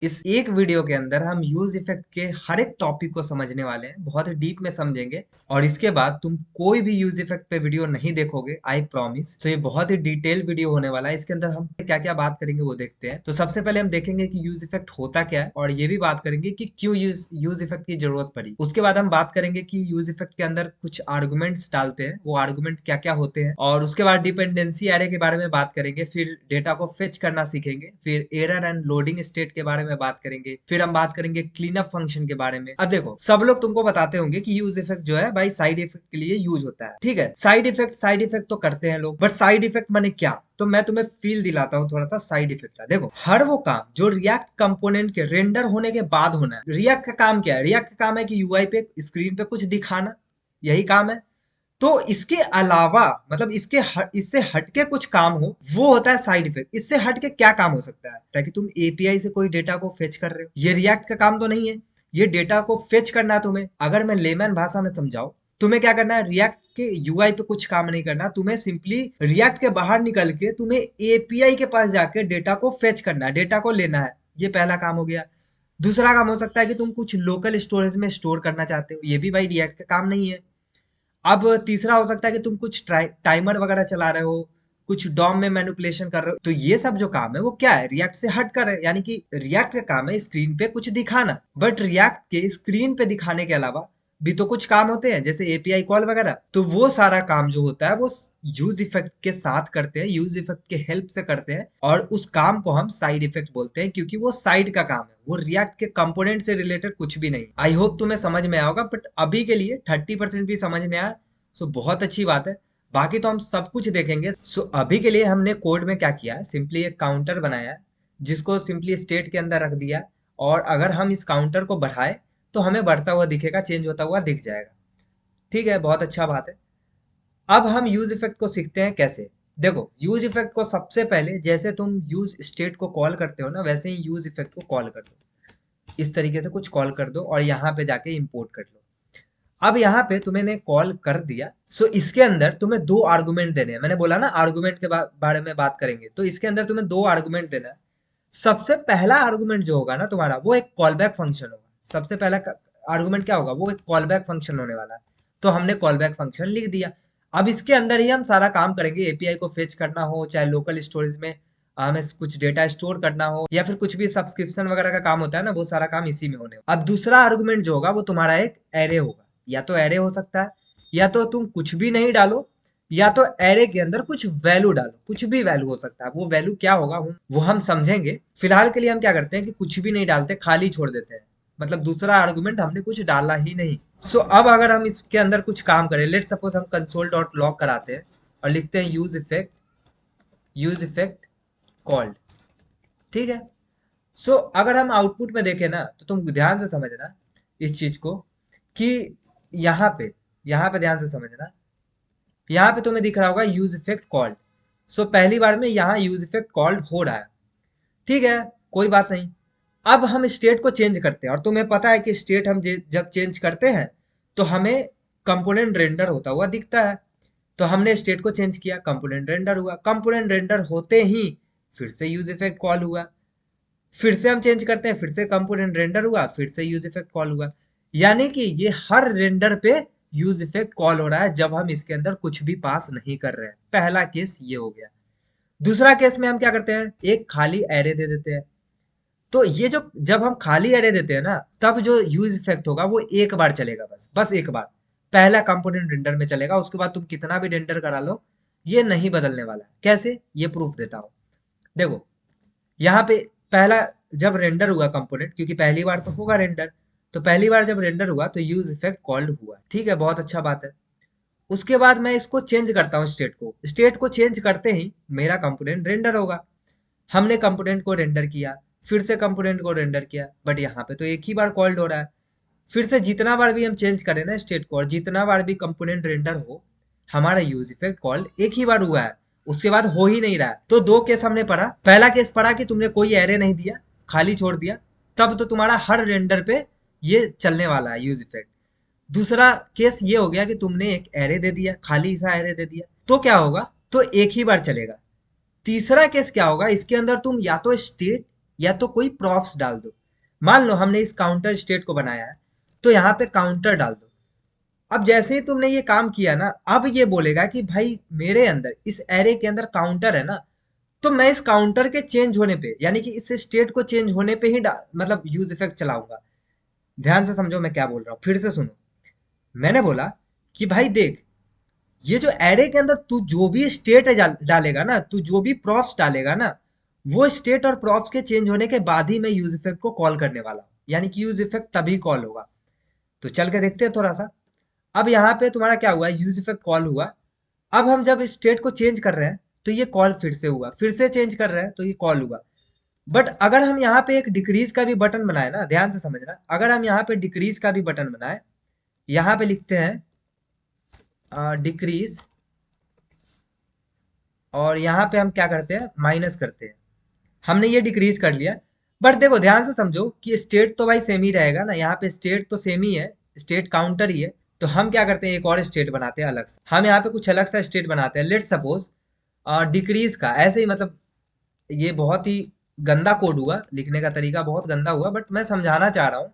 इस एक वीडियो के अंदर हम यूज इफेक्ट के हर एक टॉपिक को समझने वाले हैं, बहुत ही डीप में समझेंगे। और इसके बाद तुम कोई भी यूज इफेक्ट पे वीडियो नहीं देखोगे, आई प्रॉमिस। तो ये बहुत ही डिटेल वीडियो होने वाला है। इसके अंदर हम क्या क्या बात करेंगे वो देखते हैं। तो सबसे पहले हम देखेंगे कि यूज इफेक्ट होता क्या है, और ये भी बात करेंगे कि क्यों यूज इफेक्ट की जरूरत पड़ी। उसके बाद हम बात करेंगे कि यूज इफेक्ट के अंदर कुछ आर्गुमेंट्स डालते हैं, वो आर्गुमेंट क्या क्या होते हैं। और उसके बाद डिपेंडेंसी एरे के बारे में बात करेंगे, फिर डेटा को फेच करना सीखेंगे, फिर एरर एंड लोडिंग स्टेट के बारे में बात करेंगे, फिर हम बात करेंगे क्लीन अप फंक्शन के बारे में। अब देखो, सब लोग तुमको बताते होंगे कि यूज इफेक्ट जो है भाई साइड इफेक्ट के लिए यूज होता है। ठीक है, साइड इफेक्ट तो करते हैं लोग, बट साइड इफेक्ट माने क्या? तो मैं तुम्हें फील दिलाता हूँ थोड़ा सा साइड इफेक्ट का। देखो, हर वो काम जो रिएक्ट कंपोनेंट के रेंडर होने के बाद होना है। रिएक्ट का काम क्या है? रिएक्ट का काम है कि यूआई पे, स्क्रीन पे कुछ दिखाना, यही काम है। तो इसके अलावा, मतलब इससे हटके कुछ काम हो, वो होता है साइड इफेक्ट। इससे हटके क्या काम हो सकता है? ताकि तुम एपीआई से कोई डेटा को फेच कर रहे हो, ये रिएक्ट का काम तो नहीं है। ये डेटा को फेच करना है तुम्हें। अगर मैं लेमैन भाषा में समझाऊं, तुम्हें क्या करना है? रिएक्ट के यूआई पे कुछ काम नहीं करना, तुम्हें सिंपली रिएक्ट के बाहर निकल के तुम्हें एपीआई के पास जाके डेटा को फेच करना है, डेटा को लेना है। ये पहला काम हो गया। दूसरा काम हो सकता है कि तुम कुछ लोकल स्टोरेज में स्टोर करना चाहते हो, ये भी भाई रिएक्ट का काम नहीं है। अब तीसरा हो सकता है कि तुम कुछ टाइमर वगैरह चला रहे हो, कुछ डॉम में मैनिपुलेशन कर रहे हो। तो ये सब जो काम है वो क्या है? रिएक्ट से हट कर है। यानी कि रिएक्ट का काम है स्क्रीन पे कुछ दिखाना, बट रिएक्ट के स्क्रीन पे दिखाने के अलावा भी तो कुछ काम होते हैं, जैसे एपीआई कॉल वगैरह। तो वो सारा काम जो होता है वो यूज इफेक्ट के साथ करते हैं, यूज इफेक्ट के हेल्प से करते हैं। और उस काम को हम साइड इफेक्ट बोलते हैं, क्योंकि वो साइड का काम है, वो रिएक्ट के कंपोनेंट से रिलेटेड कुछ भी नहीं। आई होप तुम्हें समझ में आया होगा, बट अभी के लिए 30% भी समझ में आया, सो बहुत अच्छी बात है। बाकी तो हम सब कुछ देखेंगे। सो अभी के लिए हमने कोड में क्या किया है, सिंपली एक काउंटर बनाया है, जिसको सिंपली स्टेट के अंदर रख दिया। और अगर हम इस काउंटर को बढ़ाए तो हमें बढ़ता हुआ दिखेगा, चेंज होता हुआ दिख जाएगा। ठीक है, बहुत अच्छा बात है। अब हम यूज इफेक्ट को सीखते हैं कैसे। देखो, यूज इफेक्ट को सबसे पहले, जैसे तुम यूज स्टेट को कॉल करते हो ना, वैसे ही यूज इफेक्ट को कॉल कर दो। इस तरीके से कुछ कॉल कर दो और यहाँ पे जाके इंपोर्ट कर लो। अब यहाँ पे तुमने कॉल कर दिया। सो इसके अंदर तुम्हें दो आर्गुमेंट देने हैं। मैंने बोला ना आर्गुमेंट के बारे में बात करेंगे, तो इसके अंदर तुम्हें दो आर्गुमेंट देना है। सबसे पहला आर्गुमेंट जो होगा ना तुम्हारा, वो एक कॉल बैक फंक्शन होगा। सबसे पहला आर्गुमेंट क्या होगा? वो एक कॉल बैक फंक्शन होने वाला है। तो हमने कॉल बैक फंक्शन लिख दिया। अब इसके अंदर ही हम सारा काम करेंगे, एपीआई को फेच करना हो, चाहे लोकल स्टोरेज में हमें कुछ डेटा स्टोर करना हो, या फिर कुछ भी सब्सक्रिप्शन वगैरह का काम होता है ना, वो सारा काम इसी में होने वाला। अब दूसरा आर्गुमेंट जो होगा वो तुम्हारा एक एरे होगा। या तो एरे हो सकता है, या तो तुम कुछ भी नहीं डालो, या तो एरे के अंदर कुछ वैल्यू डालो। कुछ भी वैल्यू हो सकता है। वो वैल्यू क्या होगा वो हम समझेंगे। फिलहाल के लिए हम क्या करते हैं कि कुछ भी नहीं डालते, खाली छोड़ देते हैं। मतलब दूसरा आर्गुमेंट हमने कुछ डाला ही नहीं। सो अब अगर हम इसके अंदर कुछ काम करें, लेट सपोज हम कंसोल डॉट लॉग कराते हैं और लिखते हैं यूज इफेक्ट कॉल्ड। ठीक है। सो अगर हम आउटपुट में देखें ना, तो तुम ध्यान से समझना इस चीज को, कि यहाँ पे यहाँ पे ध्यान से समझना। यहाँ पे तुम्हें दिख रहा होगा यूज इफेक्ट कॉल्ड। सो पहली बार में यहाँ यूज इफेक्ट कॉल्ड हो रहा है। ठीक है, कोई बात नहीं। अब हम स्टेट को चेंज करते हैं, और तुम्हें पता है कि स्टेट हम जब चेंज करते हैं तो हमें कंपोनेंट रेंडर होता हुआ दिखता है। तो हमने स्टेट को चेंज किया, कंपोनेंट रेंडर हुआ। कंपोनेंट रेंडर होते ही फिर से यूज इफेक्ट कॉल हुआ। फिर से हम चेंज करते हैं, फिर से कंपोनेंट रेंडर हुआ, फिर से यूज इफेक्ट कॉल हुआ। यानी कि ये हर रेंडर पे यूज इफेक्ट कॉल हो रहा है, जब हम इसके अंदर कुछ भी पास नहीं कर रहे हैं। पहला केस ये हो गया। दूसरा केस में हम क्या करते हैं, एक खाली एरे दे देते हैं। तो ये जो, जब हम खाली एरे देते हैं ना, तब जो यूज इफेक्ट होगा वो एक बार चलेगा, बस बस एक बार। पहला कंपोनेंट रेंडर में चलेगा, उसके बाद तुम कितना भी रेंडर करा लो, ये नहीं बदलने वाला है। कैसे? ये प्रूफ देता हूं। देखो, यहाँ पे पहला, जब रेंडर हुआ कंपोनेंट, क्योंकि पहली बार तो होगा रेंडर, तो पहली बार जब रेंडर हुआ तो यूज इफेक्ट कॉल्ड हुआ। ठीक है, बहुत अच्छा बात है। उसके बाद मैं इसको चेंज करता हूँ, स्टेट को चेंज करते ही मेरा कंपोनेंट रेंडर होगा। हमने कंपोनेंट को रेंडर किया, फिर से कंपोनेंट को रेंडर किया, बट यहाँ पे तो एक ही बार कॉल्ड हो रहा है। फिर से जितना बार भी हम चेंज करें ना स्टेट को, और जितना बार भी कंपोनेंट रेंडर हो, हमारा यूज इफेक्ट कॉल्ड एक ही बार हुआ है। उसके बाद हो ही नहीं रहा है। तो दो केस हमने पढ़ा। पहला केस पढ़ा कि तुमने कोई एरे नहीं दिया, खाली छोड़ दिया, तब तो तुम्हारा हर रेंडर पे ये चलने वाला है यूज इफेक्ट। दूसरा केस ये हो गया कि तुमने एक एरे दे दिया, खाली सा एरे दे दिया, तो क्या होगा? तो एक ही बार चलेगा। तीसरा केस क्या होगा? इसके अंदर तुम या तो स्टेट या तो कोई प्रॉप्स डाल दो। मान लो हमने इस काउंटर स्टेट को बनाया है, तो यहाँ पे काउंटर डाल दो। अब जैसे ही तुमने ये काम किया ना, अब ये बोलेगा कि भाई मेरे अंदर इस एरे के अंदर काउंटर है ना, तो मैं इस काउंटर के चेंज होने पे, यानी कि इस स्टेट को चेंज होने पे ही मतलब यूज इफेक्ट चलाऊंगा। ध्यान से समझो मैं क्या बोल रहा हूँ, फिर से सुनो। मैंने बोला कि भाई देख, ये जो एरे के अंदर तू जो भी स्टेट डालेगा ना, तू जो भी प्रॉप्स डालेगा ना, वो स्टेट और प्रॉप्स के चेंज होने के बाद ही मैं यूज इफेक्ट को कॉल करने वाला हूँ, यानी कि यूज इफेक्ट तभी कॉल होगा। तो चल के देखते हैं थोड़ा सा। अब यहाँ पे तुम्हारा क्या हुआ, यूज इफेक्ट कॉल हुआ। अब हम जब स्टेट को चेंज कर रहे हैं, तो ये कॉल फिर से हुआ, फिर से चेंज कर रहे हैं तो ये कॉल हुआ। बट अगर हम यहाँ पे एक डिक्रीज का भी बटन बनाए ना, ध्यान से समझना, अगर हम यहाँ पे डिक्रीज का भी बटन बनाए, यहाँ पे लिखते हैं डिक्रीज, और यहाँ पे हम क्या करते हैं, माइनस करते हैं। हमने ये डिक्रीज कर लिया। बट देखो ध्यान से समझो कि स्टेट तो भाई सेम ही रहेगा ना, यहाँ पे स्टेट तो सेम ही है, स्टेट काउंटर ही है। तो हम क्या करते हैं, एक और स्टेट बनाते हैं अलग से। हम यहाँ पे कुछ अलग सा स्टेट बनाते हैं, लेट सपोज डिक्रीज का, ऐसे ही मतलब ये बहुत ही गंदा कोड हुआ, लिखने का तरीका बहुत गंदा हुआ, बट मैं समझाना चाह रहा हूँ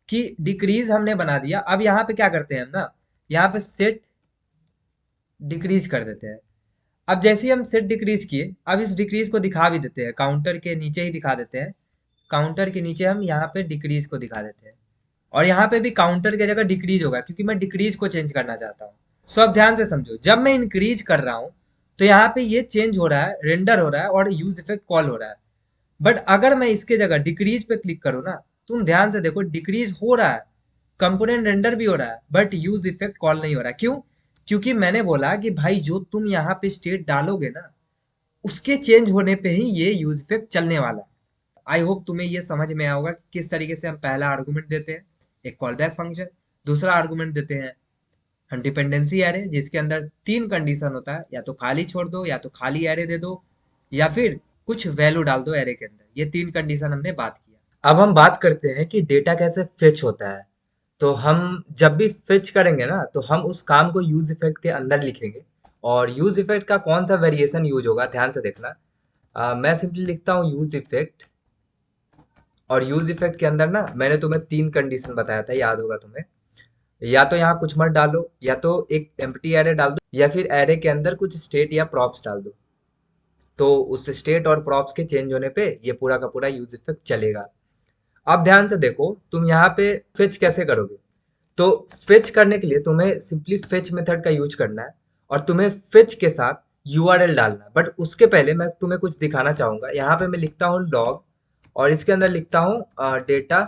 कि डिक्रीज हमने बना दिया। अब यहाँ पे क्या करते हैं हम ना, यहाँ पे सेट डिक्रीज कर देते हैं। अब जैसे ही हम सेट डिक्रीज किए, अब इस डिक्रीज को दिखा भी देते हैं, काउंटर के नीचे ही दिखा देते हैं। काउंटर के नीचे हम यहाँ पे डिक्रीज को दिखा देते हैं, और यहाँ पे भी काउंटर की जगह डिक्रीज होगा, क्योंकि मैं डिक्रीज को चेंज करना चाहता हूँ। सो अब ध्यान से समझो, जब मैं इंक्रीज कर रहा हूँ, तो यहाँ पे ये चेंज हो रहा है, रेंडर हो रहा है और यूज इफेक्ट कॉल हो रहा है। बट अगर मैं इसके जगह डिक्रीज पे क्लिक करूँ ना, तुम ध्यान से देखो, डिक्रीज हो रहा है, कंपोनेंट रेंडर भी हो रहा है, बट यूज इफेक्ट कॉल नहीं हो रहा। क्यों? क्योंकि मैंने बोला कि भाई जो तुम यहाँ पे स्टेट डालोगे ना, उसके चेंज होने पे ही ये यूज इफेक्ट चलने वाला है। आई होप तुम्हें ये समझ में आया होगा कि किस तरीके से हम पहला आर्गुमेंट देते हैं, एक कॉल बैक फंक्शन। दूसरा आर्गुमेंट देते हैं हम डिपेंडेंसी एरे, जिसके अंदर तीन कंडीशन होता है, या तो खाली छोड़ दो, या तो खाली एरे दे दो, या फिर कुछ वैल्यू डाल दो एरे के अंदर। ये तीन कंडीशन हमने बात किया। अब हम बात करते हैं कि डेटा कैसे फेच होता है। तो हम जब भी फेच करेंगे ना, तो हम उस काम को यूज इफेक्ट के अंदर लिखेंगे। और यूज इफेक्ट का कौन सा वेरिएशन यूज होगा, ध्यान से देखना। मैं सिंपली लिखता हूँ यूज इफेक्ट, और यूज इफेक्ट के अंदर ना मैंने तुम्हें तीन कंडीशन बताया था, याद होगा तुम्हें। या तो यहाँ कुछ मत डालो, या तो एक एम्प्टी एरे डाल दो, या फिर एरे के अंदर कुछ स्टेट या प्रॉप्स डाल दो। तो उस स्टेट और प्रॉप्स के चेंज होने पे ये पूरा का पूरा यूज इफेक्ट चलेगा। अब ध्यान से देखो, तुम यहाँ पे फेच कैसे करोगे। तो फेच करने के लिए तुम्हें सिंपली फेच मेथड का यूज करना है, और तुम्हें फेच के साथ यूआरएल डालना है। बट उसके पहले मैं तुम्हें कुछ दिखाना चाहूंगा। यहाँ पे मैं लिखता हूँ लॉग, और इसके अंदर लिखता हूँ डेटा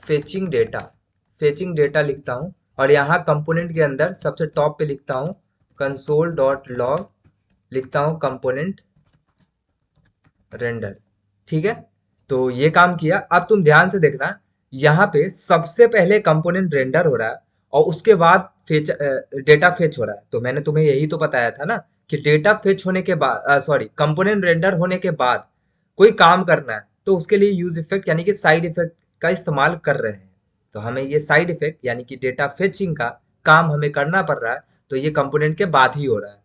फेचिंग डेटा लिखता हूँ। और यहाँ कंपोनेंट के अंदर सबसे टॉप पे लिखता हूँ कंसोल डॉट लॉग, लिखता हूँ कंपोनेंट रेंडर। ठीक है, तो ये काम किया। अब तुम ध्यान से देखना, यहाँ पे सबसे पहले कंपोनेंट रेंडर हो रहा है, और उसके बाद फेच डेटा फेच हो रहा है। तो मैंने तुम्हें यही तो बताया था ना कि डेटा फेच होने के बाद, सॉरी, कंपोनेंट रेंडर होने के बाद कोई काम करना है, तो उसके लिए यूज इफेक्ट यानी कि साइड इफेक्ट का इस्तेमाल कर रहे हैं। तो हमें ये साइड इफेक्ट यानी कि डेटा फेचिंग का काम हमें करना पड़ रहा है, तो ये कंपोनेंट के बाद ही हो रहा है।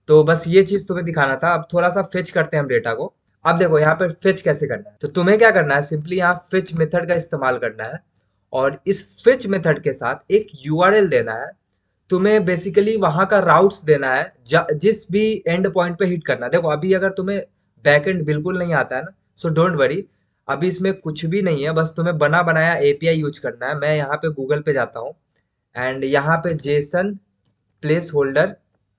तो बस ये चीज तुम्हें दिखाना था। अब थोड़ा सा फेच करते हैं हम डेटा को। अब देखो यहाँ पे फेच कैसे करना है। तो तुम्हें क्या करना है, सिंपली यहाँ फेच मेथड का इस्तेमाल करना है, और इस फेच मेथड के साथ एक यूआरएल देना है। तुम्हें बेसिकली वहां का राउट्स देना है, जिस भी एंड पॉइंट पे हिट करना है। देखो अभी अगर तुम्हें बैकएंड बिल्कुल नहीं आता है ना, सो डोंट वरी, अभी इसमें कुछ भी नहीं है, बस तुम्हें बना बनाया एपीआई यूज करना है। मैं यहाँ पे गूगल पे जाता हूँ, एंड यहाँ पे जेसन प्लेस होल्डर,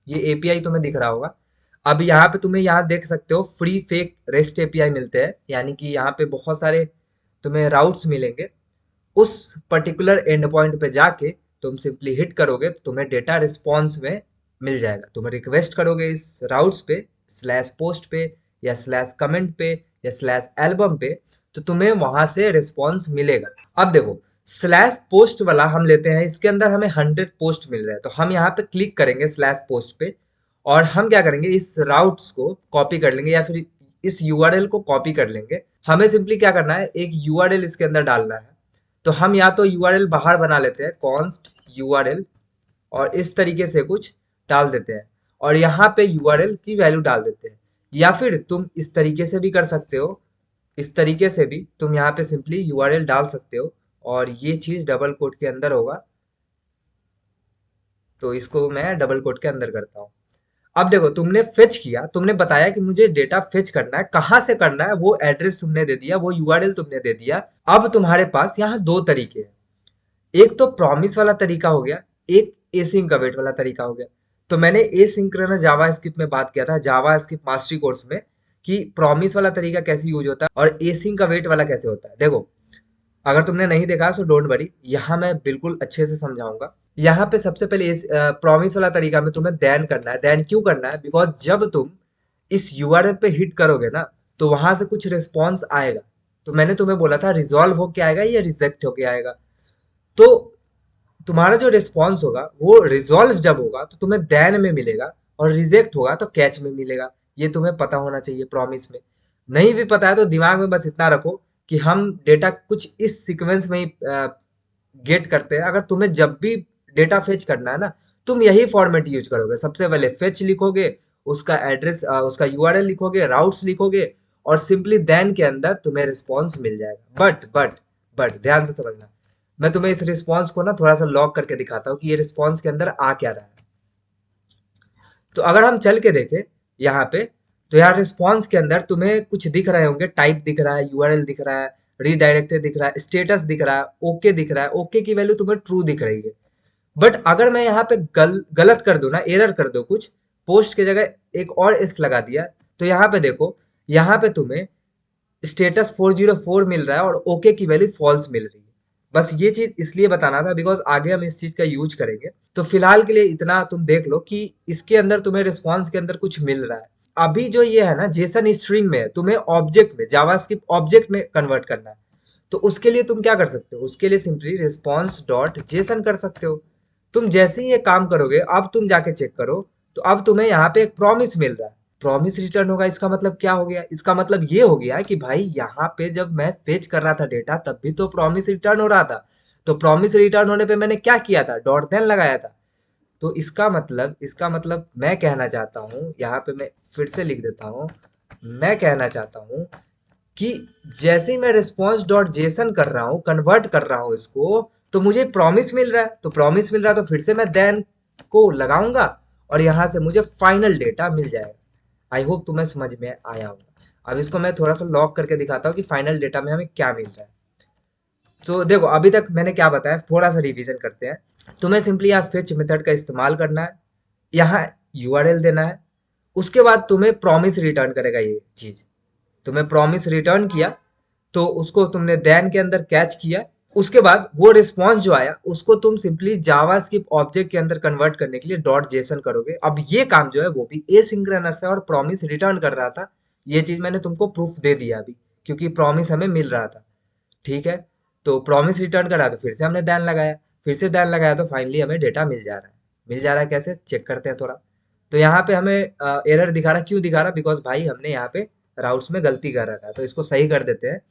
ये एपीआई तुम्हें दिख रहा होगा। अब यहाँ पे तुम्हें यहाँ देख सकते हो फ्री फेक रेस्ट एपीआई मिलते हैं, यानी कि यहाँ पे बहुत सारे तुम्हें राउट्स मिलेंगे। उस पर्टिकुलर एंड पॉइंट पे जाके तुम सिंपली हिट करोगे, तो तुम्हें डेटा रिस्पॉन्स में मिल जाएगा। तुम रिक्वेस्ट करोगे इस राउट्स पे, स्लैश पोस्ट पे, या स्लैश कमेंट पे, या स्लैश एल्बम पे, तो तुम्हें वहां से रिस्पॉन्स मिलेगा। अब देखो, स्लैश पोस्ट वाला हम लेते हैं, इसके अंदर हमें 100 पोस्ट मिल रहे हैं। तो हम यहाँ पे क्लिक करेंगे स्लैश पोस्ट पे, और हम क्या करेंगे, इस राउट्स को कॉपी कर लेंगे, या फिर इस यूआरएल को कॉपी कर लेंगे। हमें सिंपली क्या करना है, एक यूआरएल इसके अंदर डालना है। तो हम या तो यूआरएल बाहर बना लेते हैं, कॉन्स्ट यूआरएल, और इस तरीके से कुछ डाल देते हैं, और यहाँ पे यूआरएल की वैल्यू डाल देते हैं। या फिर तुम इस तरीके से भी कर सकते हो, इस तरीके से भी तुम यहाँ पे सिंपली यूआरएल डाल सकते हो और ये चीज डबल कोट के अंदर होगा। तो इसको मैं डबल कोट के अंदर करता हूँ। अब देखो तुमने फेच किया, तुमने बताया कि मुझे डेटा फेच करना है, कहाँ से करना है वो एड्रेस तुमने दे दिया, वो यूआरएल तुमने दे दिया। अब तुम्हारे पास यहाँ दो तरीके हैं, एक तो प्रॉमिस वाला तरीका हो गया, एक एसिंक अवेट वाला तरीका हो गया। तो मैंने एसिंक्रोनस जावास्क्रिप्ट में बात किया था जावास्क्रिप्ट मास्टरी कोर्स में कि प्रॉमिस वाला तरीका कैसे यूज होता है और एसिंक अवेट वाला कैसे होता है। देखो अगर तुमने नहीं देखा सो डोंट वरी, यहाँ मैं बिल्कुल अच्छे से समझाऊंगा। यहाँ पे सबसे पहले इस प्रॉमिस वाला तरीका में तुम्हें देन करना है। देन क्यों करना है? बिकॉज जब तुम इस यूआरएल पे हिट करोगे ना तो वहां से कुछ रिस्पॉन्स आएगा। तो मैंने तुम्हें बोला था रिजॉल्व होके आएगा या रिजेक्ट होके आएगा। तो तुम्हारा जो रिस्पॉन्स होगा वो रिजॉल्व जब होगा तो तुम्हें देन में मिलेगा और रिजेक्ट होगा तो कैच में मिलेगा। ये तुम्हें पता होना चाहिए प्रॉमिस में। नहीं भी पता है तो दिमाग में बस इतना रखो कि हम डेटा कुछ इस सीक्वेंस में ही गेट करते हैं। अगर तुम्हें जब भी डेटा फेच करना है ना, तुम यही फॉर्मेट यूज करोगे। सबसे पहले फेच लिखोगे, उसका एड्रेस उसका यूआरएल लिखोगे, राउट्स लिखोगे और सिंपली देन के अंदर तुम्हें रिस्पॉन्स मिल जाएगा। बट ध्यान से समझना, मैं तुम्हें इस रिस्पॉन्स को ना थोड़ा सा लॉक करके दिखाता हूँ कि ये रिस्पॉन्स के अंदर आ क्या रहा है। तो अगर हम चल के देखें यहाँ पे, तो यार रिस्पॉन्स के अंदर तुम्हें कुछ दिख रहे होंगे, टाइप दिख रहा है, यूआरएल दिख रहा है, रीडायरेक्टेड दिख रहा है, स्टेटस दिख रहा है, ओके दिख रहा है। ओके की वैल्यू तुम्हें ट्रू दिख रही है। बट अगर मैं यहाँ पे गलत कर दूं ना, एरर कर दो, कुछ पोस्ट की जगह एक और एस लगा दिया, तो यहाँ पे देखो, यहाँ पे तुम्हें स्टेटस 404 मिल रहा है और ओके की वैल्यू फॉल्स मिल रही है। बस ये चीज इसलिए बताना था बिकॉज आगे हम इस चीज का यूज करेंगे। तो फिलहाल के लिए इतना तुम देख लो कि इसके अंदर तुम्हें रिस्पॉन्स के अंदर कुछ मिल रहा है। अभी जो ये है ना जेसन स्ट्रिंग में, तुम्हें ऑब्जेक्ट में, जावास्क्रिप्ट ऑब्जेक्ट में कन्वर्ट करना है। तो उसके लिए तुम क्या कर सकते हो? उसके लिए सिंपली रिस्पॉन्स डॉट जेसन कर सकते हो। तुम जैसे ही ये काम करोगे, अब तुम जाके चेक करो, तो अब तुम्हें यहाँ पे एक प्रॉमिस मिल रहा है। प्रॉमिस रिटर्न होगा, इसका मतलब क्या हो गया? इसका मतलब ये हो गया कि भाई यहाँ पे जब मैं फेच कर रहा था डेटा तब भी तो प्रॉमिस रिटर्न हो रहा था। तो प्रॉमिस रिटर्न होने पे मैंने क्या किया था? डॉट देन लगाया था। तो इसका मतलब मैं कहना चाहता हूँ, यहाँ पे मैं फिर से लिख देता हूँ, मैं कहना चाहता हूँ कि जैसे ही मैं रिस्पॉन्स डॉट जेसन कर रहा हूँ, कन्वर्ट कर रहा हूँ इसको, तो मुझे प्रॉमिस मिल रहा है। तो प्रॉमिस मिल रहा है तो फिर से मैं देन को लगाऊंगा और यहाँ से मुझे फाइनल डेटा मिल जाएगा। आई होप तुम्हें समझ में आया होगा। अब इसको मैं थोड़ा सा लॉक करके दिखाता हूँ कि फाइनल डेटा में हमें क्या मिल रहा है। तो देखो अभी तक मैंने क्या बताया, थोड़ा सा रिवीजन करते हैं। तुम्हें सिंपली यहाँ फेच मेथड का इस्तेमाल करना है, यहाँ यूआरएल देना है, उसके बाद तुम्हें प्रॉमिस रिटर्न करेगा ये चीज। तुम्हें प्रॉमिस रिटर्न किया तो उसको तुमने देन के अंदर कैच किया। उसके बाद वो रिस्पॉन्स जो आया उसको तुम सिंपली जावास्क्रिप्ट ऑब्जेक्ट के अंदर कन्वर्ट करने के लिए डॉट जेसन करोगे। अब ये काम जो है वो भी एसिंक्रोनस है और प्रॉमिस रिटर्न कर रहा था। ये चीज मैंने तुमको प्रूफ दे दिया अभी, क्योंकि प्रॉमिस हमें मिल रहा था। ठीक है, तो प्रॉमिस रिटर्न करा तो फिर से हमने देन लगाया, फिर से देन लगाया तो फाइनली हमें डेटा मिल जा रहा है। मिल जा रहा है कैसे, चेक करते हैं थोड़ा। तो यहाँ पे हमें एरर दिखा रहा, क्यों दिखा रहा? बिकॉज भाई हमने यहाँ पे राउट्स में गलती कर रखा है, तो इसको सही कर देते हैं।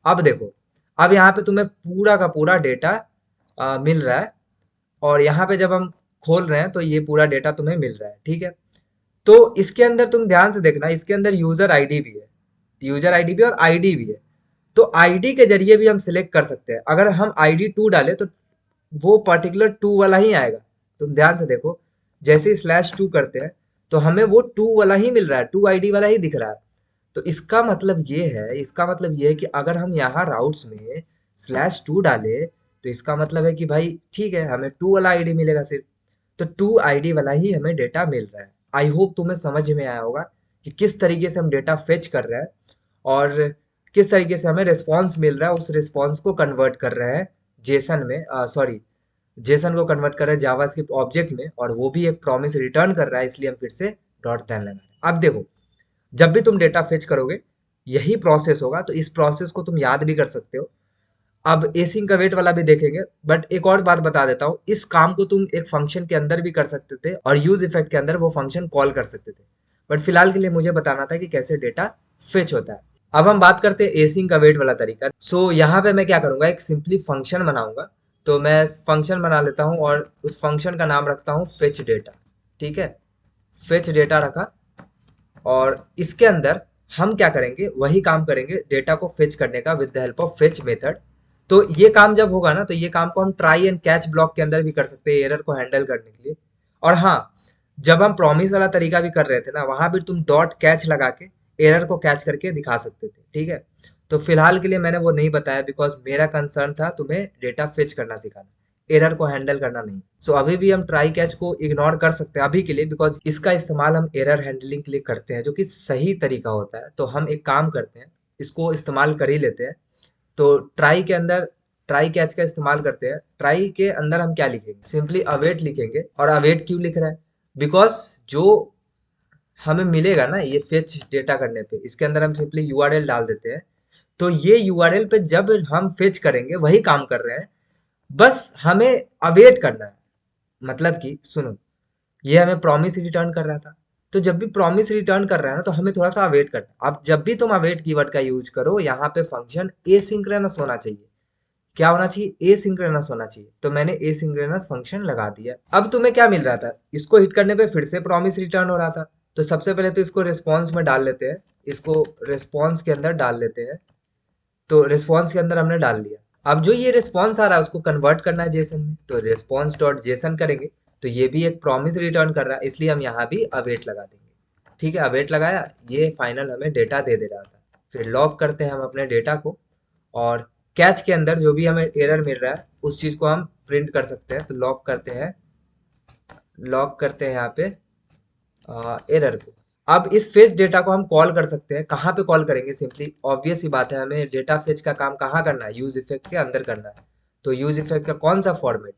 अब देखो, अब यहाँ पे तुम्हें पूरा का पूरा डेटा मिल रहा है और यहाँ पे जब हम खोल रहे हैं तो ये पूरा डेटा तुम्हें मिल रहा है। ठीक है, तो इसके अंदर तुम ध्यान से देखना, इसके अंदर यूजर आईडी भी है, यूजर आईडी भी और आईडी भी है। तो आईडी के जरिए भी हम सिलेक्ट कर सकते हैं। अगर हम आईडी 2 डालें तो वो पर्टिकुलर 2 वाला ही आएगा। तुम ध्यान से देखो, जैसे ही /2 करते हैं तो हमें वो 2 वाला ही मिल रहा है, 2 आईडी वाला ही दिख रहा है। तो इसका मतलब ये है कि अगर हम यहाँ राउट्स में /2 डाले तो इसका मतलब है कि भाई ठीक है, हमें 2 वाला आईडी मिलेगा सिर्फ। तो 2 आईडी वाला ही हमें डेटा मिल रहा है। आई होप तुम्हें समझ में आया होगा कि किस तरीके से हम डेटा फेच कर रहे हैं और किस तरीके से हमें रिस्पॉन्स मिल रहा है। उस रिस्पॉन्स को कन्वर्ट कर रहे हैं जेसन में, सॉरी, जेसन को कन्वर्ट कर रहे हैं जावास्क्रिप्ट ऑब्जेक्ट में, और वो भी एक प्रॉमिस रिटर्न कर रहा है, इसलिए हम फिर से डॉट देन लगा रहे हैं। अब देखो, जब भी तुम डेटा फेच करोगे यही प्रोसेस होगा, तो इस प्रोसेस को तुम याद भी कर सकते हो। अब एसिंक का वेट वाला भी देखेंगे, बट एक और बात बता देता हूँ, इस काम को तुम एक फंक्शन के अंदर भी कर सकते थे और यूज इफेक्ट के अंदर वो फंक्शन कॉल कर सकते थे। बट फिलहाल के लिए मुझे बताना था कि कैसे डेटा फेच होता है। अब हम बात करते हैं एसिंक का वेट वाला तरीका। सो यहाँ पे मैं क्या करूंगा, एक सिंपली फंक्शन बनाऊंगा। तो मैं फंक्शन बना लेता हूँ और उस फंक्शन का नाम रखता हूँ फेच डेटा। ठीक है, फेच डेटा रखा और इसके अंदर हम क्या करेंगे, वही काम करेंगे डेटा को फेच करने का with the help of fetch method. तो ये काम जब होगा ना, तो ये काम को हम ट्राई एंड कैच ब्लॉक के अंदर भी कर सकते हैं एरर को हैंडल करने के लिए। और हाँ, जब हम प्रॉमिस वाला तरीका भी कर रहे थे ना, वहां भी तुम डॉट कैच लगा के एरर को कैच करके दिखा सकते थे, ठीक है। तो फिलहाल के लिए मैंने वो नहीं बताया, बिकॉज मेरा कंसर्न था तुम्हें डेटा फेच करना सिखाना, एरर को हैंडल करना नहीं। सो अभी भी हम ट्राई कैच को इग्नोर कर सकते हैं अभी के लिए, बिकॉज इसका इस्तेमाल हम एरर हैंडलिंग के लिए करते हैं, जो कि सही तरीका होता है। तो हम एक काम करते हैं, इसको इस्तेमाल कर ही लेते हैं। तो ट्राई के अंदर ट्राई कैच का इस्तेमाल करते हैं। ट्राई के अंदर हम क्या लिखेंगे, सिंपली अवेट लिखेंगे। और अवेट क्यों लिख रहा है, बिकॉज जो हमें मिलेगा ना ये फेच डेटा करने पे, इसके अंदर हम सिंपली यूआरएल डाल देते हैं। तो ये यूआरएल पे जब हम फेच करेंगे वही काम कर रहे हैं, बस हमें अवेट करना है। मतलब कि सुनो, ये हमें प्रॉमिस रिटर्न कर रहा था, तो जब भी प्रॉमिस रिटर्न कर रहा है ना, तो हमें थोड़ा सा अवेट करना है। अब जब भी तुम अवेट कीवर्ड का यूज करो, यहाँ पे फंक्शन एसिंक्रोनस होना चाहिए। क्या होना चाहिए, एसिंक्रोनस होना चाहिए। तो मैंने एसिंक्रोनस फंक्शन लगा दिया। अब तुम्हें क्या मिल रहा था, इसको हिट करने पे फिर से प्रॉमिस रिटर्न हो रहा था। तो सबसे पहले तो इसको रिस्पॉन्स में डाल लेते हैं, इसको रिस्पॉन्स के अंदर डाल लेते हैं। तो रिस्पॉन्स के अंदर हमने डाल लिया। अब जो ये रिस्पॉन्स आ रहा है उसको कन्वर्ट करना है जेसन में, तो रिस्पॉन्स डॉट जेसन करेंगे। तो ये भी एक प्रॉमिस रिटर्न कर रहा है, इसलिए हम यहाँ भी अवेट लगा देंगे। ठीक है, अवेट लगाया, ये फाइनल हमें डेटा दे दे रहा था। फिर लॉग करते हैं हम अपने डेटा को, और कैच के अंदर जो भी हमें एरर मिल रहा है उस चीज को हम प्रिंट कर सकते हैं। तो लॉग करते हैं यहाँ पे एरर को। अब इस फेच डेटा को हम कॉल कर सकते हैं। कहाँ पे कॉल करेंगे, सिंपली ऑब्वियस ही बात है, हमें डेटा फेच का काम कहाँ करना है, यूज इफेक्ट के अंदर करना है। तो यूज इफेक्ट का कौन सा फॉर्मेट,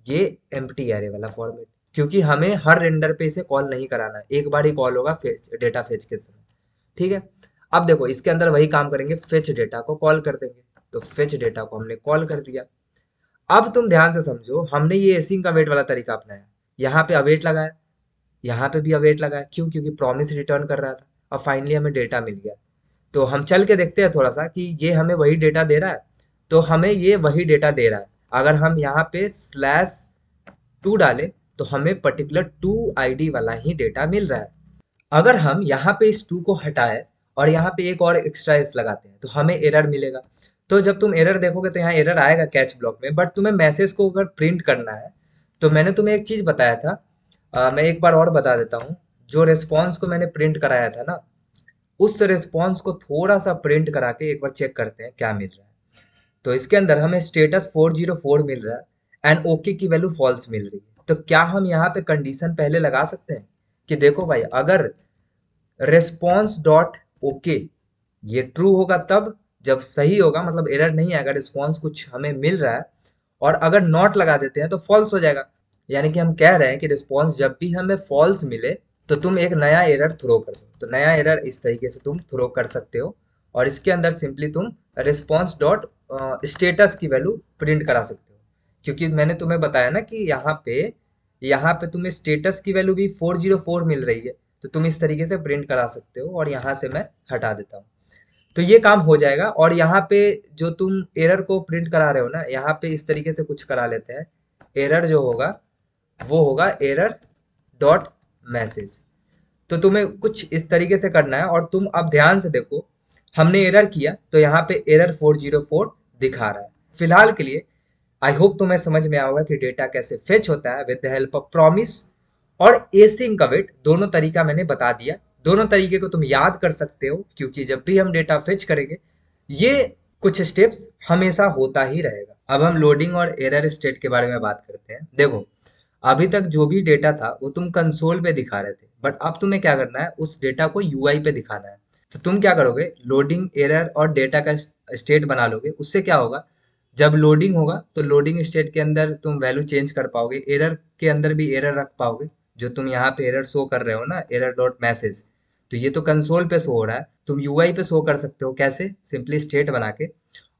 ये एम्प्टी एरे वाला फॉर्मेट, क्योंकि हमें हर रेंडर पे इसे कॉल नहीं कराना है, एक बार ही कॉल होगा फेच डेटा फेच के समय। ठीक है, अब देखो इसके अंदर वही काम करेंगे, फेच डेटा को कॉल कर देंगे। तो फेच डेटा को हमने कॉल कर दिया। अब तुम ध्यान से समझो, हमने ये एसिंक अवेट वाला तरीका अपनाया। यहाँ पे अवेट लगाया, यहाँ पे भी अवेट लगाया, क्यों, क्योंकि प्रॉमिस रिटर्न कर रहा था। और फाइनली हमें डेटा मिल गया। तो हम चल के देखते हैं थोड़ा सा कि ये हमें वही डेटा दे रहा है। तो हमें ये वही डेटा दे रहा है। अगर हम यहाँ पे /2 डालें, तो हमें पर्टिकुलर 2 ID वाला ही डेटा मिल रहा है। अगर हम यहाँ पे इस 2 को हटाए और यहाँ पे एक और एक्स्ट्रा एस लगाते हैं, तो हमें एरर मिलेगा। तो जब तुम एरर देखोगे तो यहाँ एरर आएगा कैच ब्लॉक में, बट तुम्हें मैसेज को अगर प्रिंट करना है, तो मैंने तुम्हें एक चीज बताया था, मैं एक बार और बता देता हूँ। जो रेस्पॉन्स को मैंने प्रिंट कराया था ना, उस रेस्पॉन्स को थोड़ा सा प्रिंट करा के एक बार चेक करते हैं क्या मिल रहा है। तो इसके अंदर हमें स्टेटस 404 मिल रहा है एंड ओके की वैल्यू फॉल्स मिल रही है। तो क्या हम यहाँ पे कंडीशन पहले लगा सकते हैं कि देखो भाई, अगर रेस्पॉन्स डॉट ओके ये ट्रू होगा तब, जब सही होगा मतलब एरर नहीं आएगा, रिस्पॉन्स कुछ हमें मिल रहा है, और अगर नॉट लगा देते हैं तो फॉल्स हो जाएगा। यानी कि हम कह रहे हैं कि रिस्पॉन्स जब भी हमें फॉल्स मिले, तो तुम एक नया एरर थ्रो कर दो। तो नया एरर इस तरीके से तुम थ्रो कर सकते हो, और इसके अंदर सिंपली तुम रिस्पॉन्स डॉट स्टेटस की वैल्यू प्रिंट करा सकते हो। क्योंकि मैंने तुम्हें बताया ना कि यहाँ पे तुम्हें स्टेटस की वैल्यू भी 404 मिल रही है। तो तुम इस तरीके से प्रिंट करा सकते हो, और यहाँ से मैं हटा देता हूँ। तो ये काम हो जाएगा। और यहाँ पे जो तुम एरर को प्रिंट करा रहे हो ना, यहाँ पे इस तरीके से कुछ करा लेते हैं। एरर जो होगा वो होगा एरर डॉट मैसेज। तो तुम्हें कुछ इस तरीके से करना है, और तुम अब ध्यान से देखो, हमने एरर किया तो यहाँ पे एरर 404 दिखा रहा है। फिलहाल के लिए आई होप तुम्हें समझ में आया होगा कि डेटा कैसे फेच होता है with the help of promise और एसिंक अवेट। दोनों तरीका मैंने बता दिया। दोनों तरीके को तुम याद कर सकते हो, क्योंकि जब भी हम डेटा फेच करेंगे, ये कुछ स्टेप्स हमेशा होता ही रहेगा। अब हम लोडिंग और एरर स्टेट के बारे में बात करते हैं। देखो, अभी तक जो भी डेटा था वो तुम कंसोल पे दिखा रहे थे, बट अब तुम्हें क्या करना है, उस डेटा को यूआई पे दिखाना है। तो तुम क्या करोगे, लोडिंग एरर और डेटा का स्टेट बना लोगे। उससे क्या होगा, जब लोडिंग होगा तो लोडिंग स्टेट के अंदर तुम वैल्यू चेंज कर पाओगे, एरर के अंदर भी एरर रख पाओगे। जो तुम यहाँ पे एरर शो कर रहे हो ना, एरर डॉट मैसेज, तो ये तो कंसोल पे शो हो रहा है, तुम यूआई पे शो कर सकते हो। कैसे, सिंपली स्टेट बना के।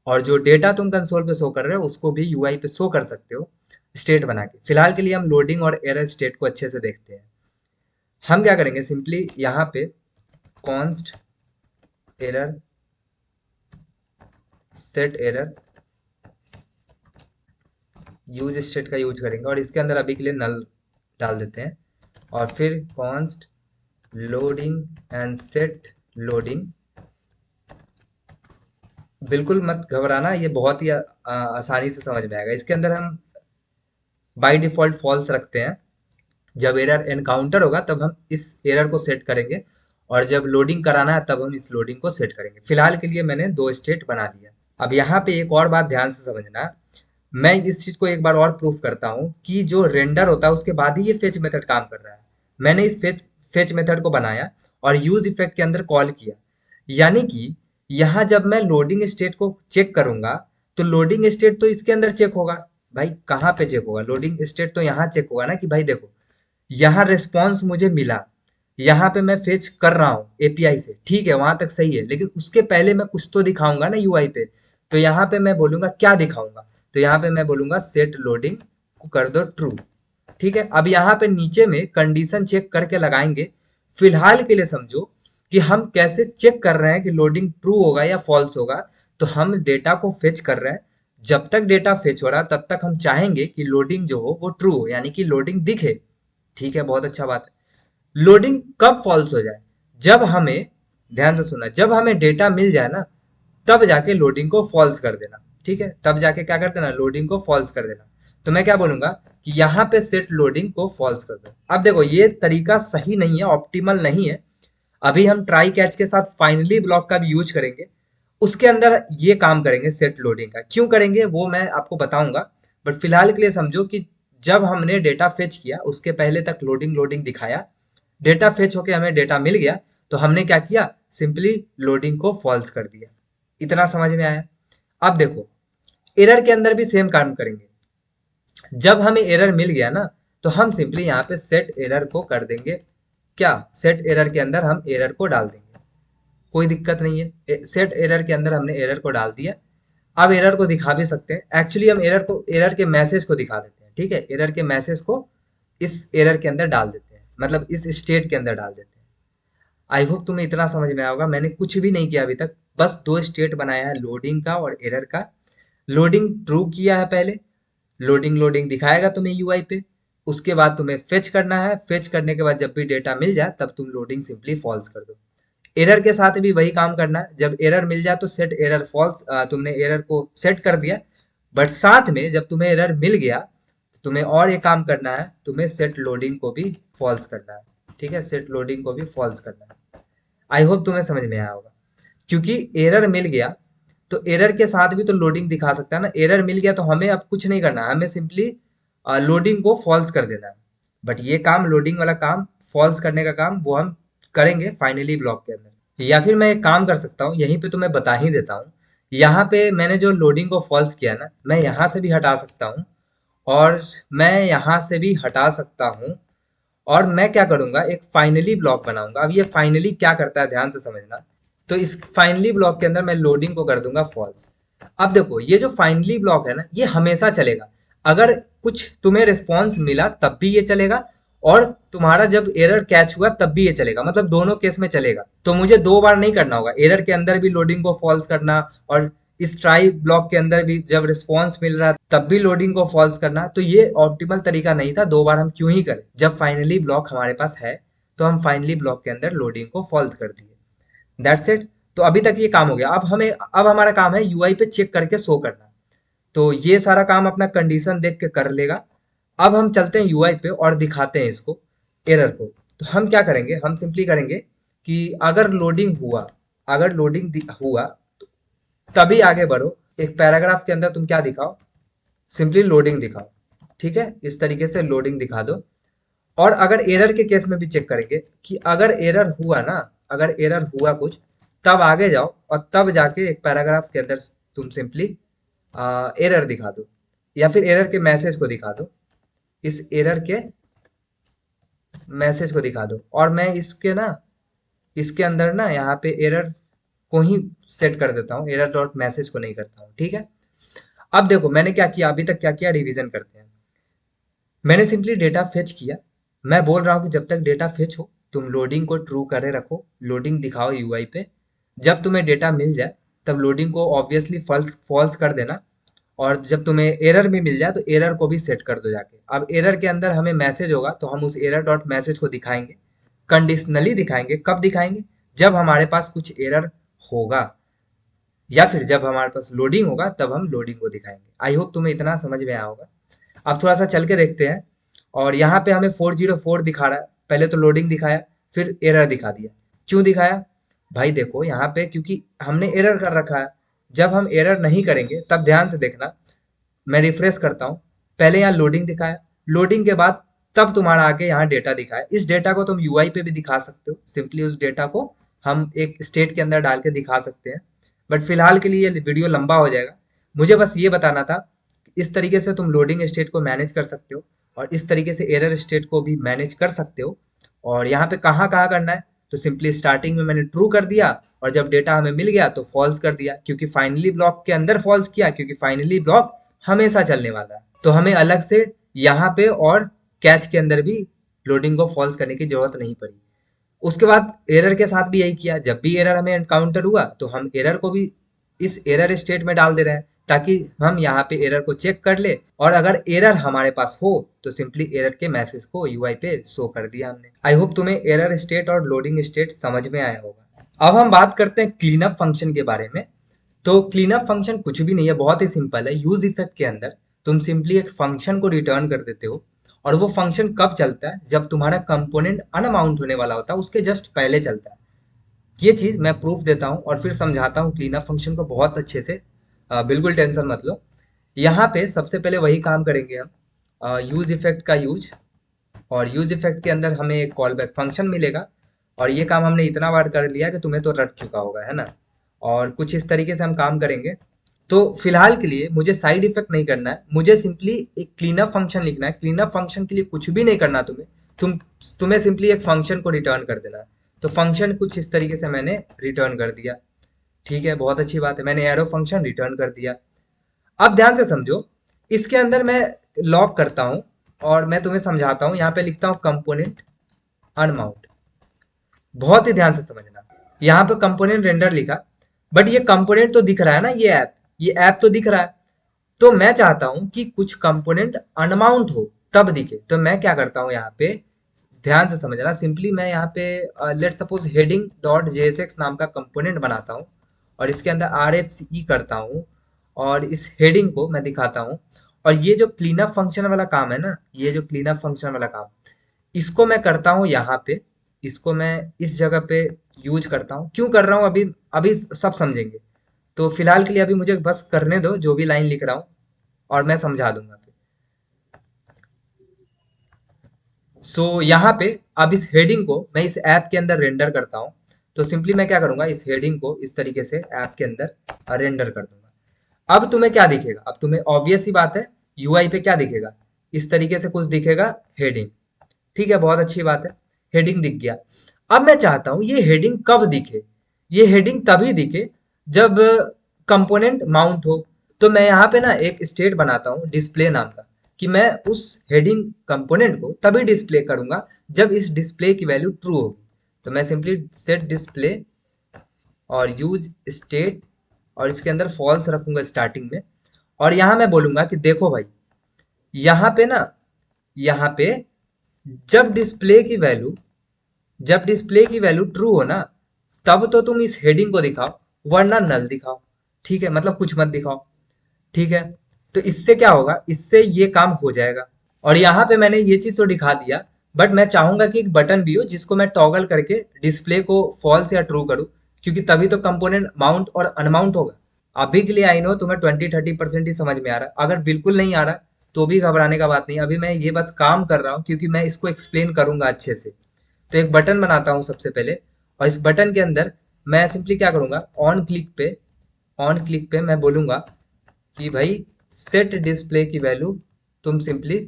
और जो डेटा तुम कंसोल पे शो कर रहे हो उसको भी यूआई पे शो कर सकते हो स्टेट बना के। फिलहाल के लिए हम लोडिंग और एरर स्टेट को अच्छे से देखते हैं। हम क्या करेंगे, सिंपली यहाँ पे const error set error use state का यूज करेंगे, और इसके अंदर अभी के लिए नल डाल देते हैं। और फिर const loading and set loading, बिल्कुल मत घबराना, ये बहुत ही आसानी से समझ में आएगा। इसके अंदर हम बाय डिफॉल्ट फॉल्स रखते हैं। जब एरर एनकाउंटर होगा तब हम इस एरर को सेट करेंगे, और जब लोडिंग कराना है तब हम इस लोडिंग को सेट करेंगे। फिलहाल के लिए मैंने दो स्टेट बना दिया। अब यहाँ पे एक और बात ध्यान से समझना, मैं इस चीज को एक बार और प्रूफ करता हूँ कि जो रेंडर होता है उसके बाद ही ये फेच मेथड काम कर रहा है। मैंने इस फेच मेथड को बनाया और यूज इफेक्ट के अंदर कॉल किया, यानी कि यहाँ जब मैं लोडिंग स्टेट को चेक करूंगा तो लोडिंग स्टेट तो इसके अंदर चेक होगा। भाई कहाँ पे चेक होगा? लोडिंग स्टेट तो यहाँ चेक होगा ना, कि भाई देखो यहाँ रिस्पॉन्स मुझे मिला, यहाँ पे मैं फेच कर रहा हूँ एपीआई से, ठीक है वहां तक सही है, लेकिन उसके पहले मैं कुछ तो दिखाऊंगा ना यूआई पे। तो यहाँ पे मैं बोलूंगा क्या दिखाऊंगा, तो यहाँ पे मैं बोलूंगा सेट लोडिंग को कर दो ट्रू। ठीक है, अब यहाँ पे नीचे में कंडीशन चेक करके लगाएंगे। फिलहाल के लिए समझो कि हम कैसे चेक कर रहे हैं कि लोडिंग ट्रू होगा या फॉल्स होगा। तो हम डेटा को फेच कर रहे हैं, जब तक डेटा फेच हो रहा है तब तक हम चाहेंगे कि लोडिंग जो हो वो ट्रू हो, यानी कि लोडिंग दिखे। ठीक है, बहुत अच्छा बात है। लोडिंग कब फॉल्स हो जाए? जब हमें, ध्यान से सुनना, जब हमें डेटा मिल जाए ना तब जाके लोडिंग को फॉल्स कर देना। ठीक है, तब जाके क्या कर देना? लोडिंग को फॉल्स कर देना। तो मैं क्या बोलूंगा कि यहाँ पे सेट लोडिंग को फॉल्स कर दो। अब देखो ये तरीका सही नहीं है, ऑप्टिमल नहीं है। अभी हम ट्राई कैच के साथ फाइनली ब्लॉक का भी यूज करेंगे, उसके अंदर ये काम करेंगे सेट लोडिंग का। क्यों करेंगे वो मैं आपको बताऊंगा, बट फिलहाल के लिए समझो कि जब हमने डेटा फेच किया उसके पहले तक लोडिंग लोडिंग दिखाया, डेटा फेच होके हमें डेटा मिल गया तो हमने क्या किया? सिंपली लोडिंग को फॉल्स कर दिया। इतना समझ में आया? अब देखो एरर के अंदर भी सेम काम करेंगे। जब हमें एरर मिल गया ना तो हम सिंपली यहाँ पे सेट एरर को कर देंगे क्या? सेट एरर के अंदर हम एरर को डाल देंगे, कोई दिक्कत नहीं है। सेट एरर के अंदर हमने एरर को डाल दिया। अब एरर को दिखा भी सकते हैं, एक्चुअली हम एरर के मैसेज को दिखा देते हैं। ठीक है, एरर के मैसेज को इस एरर के अंदर डाल देते हैं, मतलब इस स्टेट के अंदर डाल देते हैं। आई होप तुम्हें इतना समझ में आया होगा। मैंने कुछ भी नहीं किया अभी तक, बस दो स्टेट बनाया है, लोडिंग का और एरर का। लोडिंग ट्रू किया है पहले, लोडिंग लोडिंग दिखाएगा तुम्हें यूआई पे। उसके बाद तुम्हें फेच करना है, फेच करने के बाद जब भी डेटा मिल जाए तब तुम लोडिंग सिंपली फॉल्स कर दो। एरर के साथ भी वही काम करना है, जब एरर मिल जाए तो सेट एरर फॉल्स, तुमने एरर को सेट कर दिया। बट साथ में जब तुम्हें एरर मिल गया तो तुम्हें और ये काम करना है, तुम्हें सेट लोडिंग को भी फॉल्स करना है। ठीक है, सेट लोडिंग को भी फॉल्स करना है। आई होप तुम्हें समझ में आया होगा। क्योंकि एरर मिल गया तो एरर के साथ भी तो लोडिंग दिखा सकता है ना। एरर मिल गया तो हमें अब कुछ नहीं करना है, हमें सिंपली लोडिंग को फॉल्स कर देना है। बट ये काम, लोडिंग वाला काम, फॉल्स करने का काम, वो हम करेंगे फाइनली ब्लॉक के अंदर। या फिर मैं एक काम कर सकता हूँ, यहीं पे तो मैं बता ही देता हूँ। यहाँ पे मैंने जो लोडिंग को फॉल्स किया ना, मैं यहाँ से भी हटा सकता हूँ और मैं यहाँ से भी हटा सकता हूँ। और मैं क्या करूंगा, एक फाइनली ब्लॉक बनाऊंगा। अब ये फाइनली क्या करता है ध्यान से समझना। तो इस फाइनली ब्लॉक के अंदर मैं लोडिंग को कर दूंगा फॉल्स। अब देखो ये जो फाइनली ब्लॉक है ना ये हमेशा चलेगा। अगर कुछ तुम्हें रिस्पॉन्स मिला तब भी ये चलेगा, और तुम्हारा जब एरर कैच हुआ तब भी ये चलेगा, मतलब दोनों केस में चलेगा। तो मुझे दो बार नहीं करना होगा, एरर के अंदर भी लोडिंग को फॉल्स करना और इस ट्राई ब्लॉक के अंदर भी जब रिस्पॉन्स मिल रहा तब भी लोडिंग को फॉल्स करना। तो ये ऑप्टिमल तरीका नहीं था, दो बार हम क्यों ही करें? जब फाइनली ब्लॉक हमारे पास है तो हम फाइनली ब्लॉक के अंदर लोडिंग को फॉल्स कर दिए। That's it. तो अभी तक ये काम हो गया। अब हमारा काम है यूआई पे चेक करके शो करना। तो ये सारा काम अपना कंडीशन देख के कर लेगा। अब हम चलते हैं यूआई पे और दिखाते हैं इसको, एरर को। तो हम क्या करेंगे, हम सिंपली करेंगे कि अगर लोडिंग हुआ, अगर लोडिंग हुआ तो तभी आगे बढ़ो। एक पैराग्राफ के अंदर तुम क्या दिखाओ, सिंपली लोडिंग दिखाओ। ठीक है, इस तरीके से लोडिंग दिखा दो। और अगर एरर के केस में भी चेक करेंगे कि अगर एरर हुआ ना, अगर एरर हुआ कुछ, तब आगे जाओ और तब जाके एक पैराग्राफ के अंदर तुम सिंपली एरर दिखा दो, या फिर एरर के मैसेज को दिखा दो। इस एरर के मैसेज को दिखा दो, और मैं इसके ना, इसके अंदर ना यहाँ पे एरर को ही सेट कर देता हूँ, एरर डॉट मैसेज को नहीं करता हूँ। ठीक है, अब देखो मैंने क्या किया, अभी तक क्या किया, रिवीजन करते हैं। मैंने सिंपली डेटा फेच किया। मैं बोल रहा हूँ कि जब तक डेटा फेच हो तुम लोडिंग को ट्रू करे रखो, लोडिंग दिखाओ यूआई पे। जब तुम्हें डेटा मिल जाए तब लोडिंग को ऑब्वियसली फॉल्स फॉल्स कर देना, और जब तुम्हें एरर भी मिल जाए तो एरर को भी सेट कर दो जाके। अब एरर के अंदर हमें मैसेज होगा तो हम उस एरर डॉट मैसेज को दिखाएंगे, कंडीशनली दिखाएंगे। कब दिखाएंगे? जब हमारे पास कुछ एरर होगा या फिर जब हमारे पास लोडिंग होगा तब हम लोडिंग को दिखाएंगे। आई होप तुम्हें इतना समझ में आया होगा। अब थोड़ा सा चल के देखते हैं। और यहाँ पे हमें 404 दिखा रहा है। पहले तो लोडिंग दिखाया, फिर एरर दिखा दिया। क्यों दिखाया भाई? देखो यहाँ पे क्योंकि हमने एरर कर रखा है। जब हम एरर नहीं करेंगे तब ध्यान से देखना, मैं रिफ्रेश करता हूँ। पहले यहाँ लोडिंग दिखाया, लोडिंग के बाद तब तुम्हारा आगे यहाँ डेटा दिखाया। इस डेटा को तुम यूआई पे भी दिखा सकते हो। सिंपली उस डेटा को हम एक स्टेट के अंदर डाल के दिखा सकते हैं, बट फिलहाल के लिए वीडियो लंबा हो जाएगा। मुझे बस ये बताना था कि इस तरीके से तुम लोडिंग स्टेट को मैनेज कर सकते हो और इस तरीके से एरर स्टेट को भी मैनेज कर सकते हो। और यहाँ पे कहाँ कहाँ करना है, तो सिंपली स्टार्टिंग में मैंने ट्रू कर दिया और जब डेटा हमें मिल गया तो फॉल्स कर दिया, क्योंकि फाइनली ब्लॉक के अंदर फॉल्स किया, क्योंकि फाइनली ब्लॉक हमेशा चलने वाला है। तो हमें अलग से यहाँ पे और कैच के अंदर भी लोडिंग को फॉल्स करने की जरूरत नहीं पड़ी। उसके बाद एरर के साथ भी यही किया। जब भी एरर हमें एनकाउंटर हुआ तो हम एरर को भी इस एरर स्टेट में डाल दे रहे हैं, ताकि हम यहाँ पे एरर को चेक कर ले और अगर एरर हमारे पास हो तो सिंपली एरर के मैसेज को यूआई पे शो कर दिया हमने। आई होप तुम्हें एरर स्टेट और लोडिंग स्टेट समझ में आया होगा। अब हम बात करते हैं क्लीनअप फंक्शन के बारे में। तो क्लीनअप फंक्शन कुछ भी नहीं है, बहुत ही सिंपल है। यूज इफेक्ट के अंदर तुम सिंपली एक फंक्शन को रिटर्न कर देते हो और वो फंक्शन कब चलता है? जब तुम्हारा कंपोनेंट अनमाउंट होने वाला होता है, उसके जस्ट पहले चलता है। ये चीज मैं प्रूफ देता हूँ और फिर समझाता हूँ क्लीनअप फंक्शन को बहुत अच्छे से। बिल्कुल टेंशन मत लो। यहाँ पे सबसे पहले वही काम करेंगे हम, यूज इफेक्ट का यूज। और यूज इफेक्ट के अंदर हमें एक कॉल बैक फंक्शन मिलेगा और ये काम हमने इतना बार कर लिया कि तुम्हें तो रट चुका होगा, है ना। और कुछ इस तरीके से हम काम करेंगे। तो फिलहाल के लिए मुझे साइड इफेक्ट नहीं करना है, मुझे सिंपली एक क्लीनअप फंक्शन लिखना है। क्लीनअप फंक्शन के लिए कुछ भी नहीं करना तुम्हें सिंपली एक फंक्शन को रिटर्न कर देना है। तो फंक्शन कुछ इस तरीके से मैंने रिटर्न कर दिया। ठीक है, बहुत अच्छी बात है, मैंने एरो फंक्शन रिटर्न कर दिया। अब ध्यान से समझो, इसके अंदर मैं लॉक करता हूं और मैं तुम्हें समझाता हूं। यहाँ पे लिखता हूं कंपोनेंट अनमाउंट। बहुत ही ध्यान से समझना। यहाँ पे कंपोनेंट रेंडर लिखा, बट ये कंपोनेंट तो दिख रहा है ना, ये ऐप तो दिख रहा है। तो मैं चाहता हूं कि कुछ कंपोनेंट अनमाउंट हो तब दिखे। तो मैं क्या करता हूं, यहाँ पे ध्यान से समझना। सिंपली मैं यहाँ पे let suppose heading dot JSX नाम का कंपोनेंट बनाता हूँ और इसके अंदर आर एफ सी ई करता हूँ और इस हेडिंग को मैं दिखाता हूँ। और ये जो क्लीनअप फंक्शन वाला काम है ना, ये जो क्लीनअप फंक्शन वाला काम, इसको मैं करता हूँ यहाँ पे। इसको मैं इस जगह पे यूज करता हूँ। क्यों कर रहा हूँ अभी अभी सब समझेंगे। तो फिलहाल के लिए अभी मुझे बस करने दो जो भी लाइन लिख रहा हूँ और मैं समझा दूंगा फिर। यहाँ पे अब इस हेडिंग को मैं इस ऐप के अंदर रेंडर करता हूँ। तो सिंपली मैं क्या करूंगा, इस हेडिंग को इस तरीके से ऐप के अंदर रेंडर कर दूंगा। अब तुम्हें क्या दिखेगा? अब तुम्हें ऑब्वियस ही बात है, यूआई पे क्या दिखेगा? इस तरीके से कुछ दिखेगा, हेडिंग। ठीक है, बहुत अच्छी बात है, हेडिंग दिख गया। अब मैं चाहता हूं ये हेडिंग कब दिखे? ये हेडिंग तभी दिखे जब कंपोनेंट माउंट हो। तो मैं यहाँ पे ना एक स्टेट बनाता हूँ डिस्प्ले नाम का, कि मैं उस हेडिंग कंपोनेंट को तभी डिस्प्ले करूंगा जब इस डिस्प्ले की वैल्यू ट्रू होगी। तो मैं सिंपली सेट डिस्प्ले और यूज स्टेट और इसके अंदर फॉल्स रखूंगा स्टार्टिंग में। और यहाँ मैं बोलूंगा कि देखो भाई, यहाँ पे ना, यहाँ पे जब डिस्प्ले की वैल्यू ट्रू हो ना, तब तो तुम इस हेडिंग को दिखाओ, वरना नल दिखाओ। ठीक है, मतलब कुछ मत दिखाओ। ठीक है, तो इससे क्या होगा, इससे ये काम हो जाएगा। और यहाँ पे मैंने ये चीज तो दिखा दिया, बट मैं चाहूंगा कि एक बटन भी हो जिसको मैं टॉगल करके डिस्प्ले को फॉल्स या ट्रू करूँ, क्योंकि तभी तो कंपोनेंट माउंट और अनमाउंट होगा। अभी के लिए आई नो तुम्हें 20-30% ही समझ में आ रहा है। अगर बिल्कुल नहीं आ रहा तो भी घबराने का बात नहीं। अभी मैं ये बस काम कर रहा हूँ क्योंकि मैं इसको एक्सप्लेन करूंगा अच्छे से। तो एक बटन बनाता हूँ सबसे पहले और इस बटन के अंदर मैं सिंपली क्या करूंगा, ऑन क्लिक पे मैं बोलूंगा कि भाई सेट डिस्प्ले की वैल्यू तुम सिंपली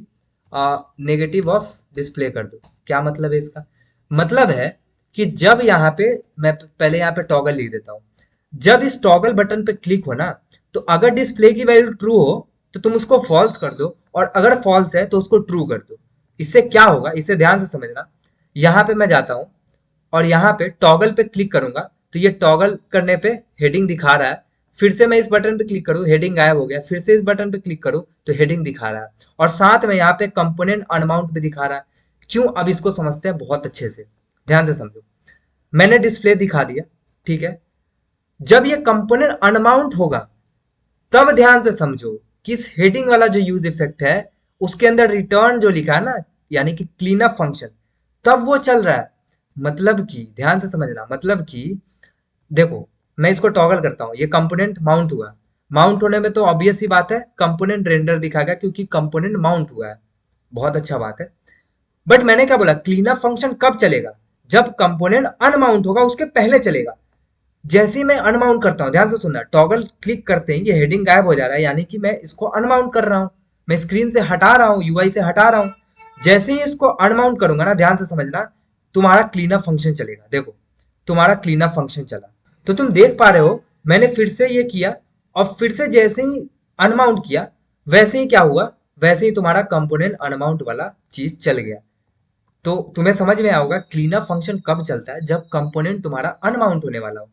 नेगेटिव ऑफ डिस्प्ले कर दो। क्या मतलब है इसका? मतलब है कि जब यहाँ पे मैं पहले यहाँ पे टॉगल लिख देता हूँ, जब इस टॉगल बटन पे क्लिक हो ना, तो अगर डिस्प्ले की वैल्यू ट्रू हो तो तुम उसको फॉल्स कर दो और अगर फॉल्स है तो उसको ट्रू कर दो। इससे क्या होगा, इसे ध्यान से समझना। यहाँ पे मैं जाता हूँ और यहाँ पे टॉगल पे क्लिक करूंगा तो ये टॉगल करने पे हेडिंग दिखा रहा है। फिर से मैं इस बटन पे क्लिक करूँ, हेडिंग गायब हो गया। फिर से इस बटन पे क्लिक करूँ तो हेडिंग दिखा रहा है और साथ में यहाँ पे कंपोनेंट अनमाउंट भी दिखा रहा है। क्यों? अब इसको समझते हैं बहुत अच्छे से, ध्यान से समझो। मैंने डिस्प्ले दिखा दिया, ठीक है। जब ये कंपोनेंट अनमाउंट होगा तब ध्यान से समझो कि इस हेडिंग वाला जो यूज इफेक्ट है उसके अंदर रिटर्न जो लिखा है ना, यानी कि क्लीन अप फंक्शन, तब वो चल रहा है। मतलब कि ध्यान से समझना, मतलब कि देखो मैं इसको टॉगल करता हूं, ये कंपोनेंट माउंट हुआ, माउंट होने में तो ऑब्वियस ही बात है कंपोनेंट रेंडर दिखाएगा क्योंकि कंपोनेंट माउंट हुआ है, बहुत अच्छा बात है। बट मैंने क्या बोला, क्लीन अप फंक्शन कब चलेगा, जब कंपोनेंट अनमाउंट होगा उसके पहले चलेगा। जैसे ही मैं अनमाउंट करता हूँ, ध्यान से सुनना, टॉगल क्लिक करते ही ये हेडिंग गायब हो जा रहा है, यानी कि मैं इसको अनमाउंट कर रहा हूँ, मैं स्क्रीन से हटा रहा हूँ, यूआई से हटा रहा हूँ। जैसे ही इसको अनमाउंट करूंगा ना, ध्यान से समझना, तुम्हारा क्लीनअप फंक्शन चलेगा। देखो तुम्हारा क्लीनअप फंक्शन चला, तो तुम देख पा रहे हो मैंने फिर से ये किया, और फिर से जैसे ही अनमाउंट किया वैसे ही क्या हुआ, वैसे ही तुम्हारा कंपोनेंट अनमाउंट वाला चीज चल गया। तो तुम्हें समझ में आओगा क्लीनअप फंक्शन कब चलता है, जब कंपोनेंट तुम्हारा अनमाउंट होने वाला हो।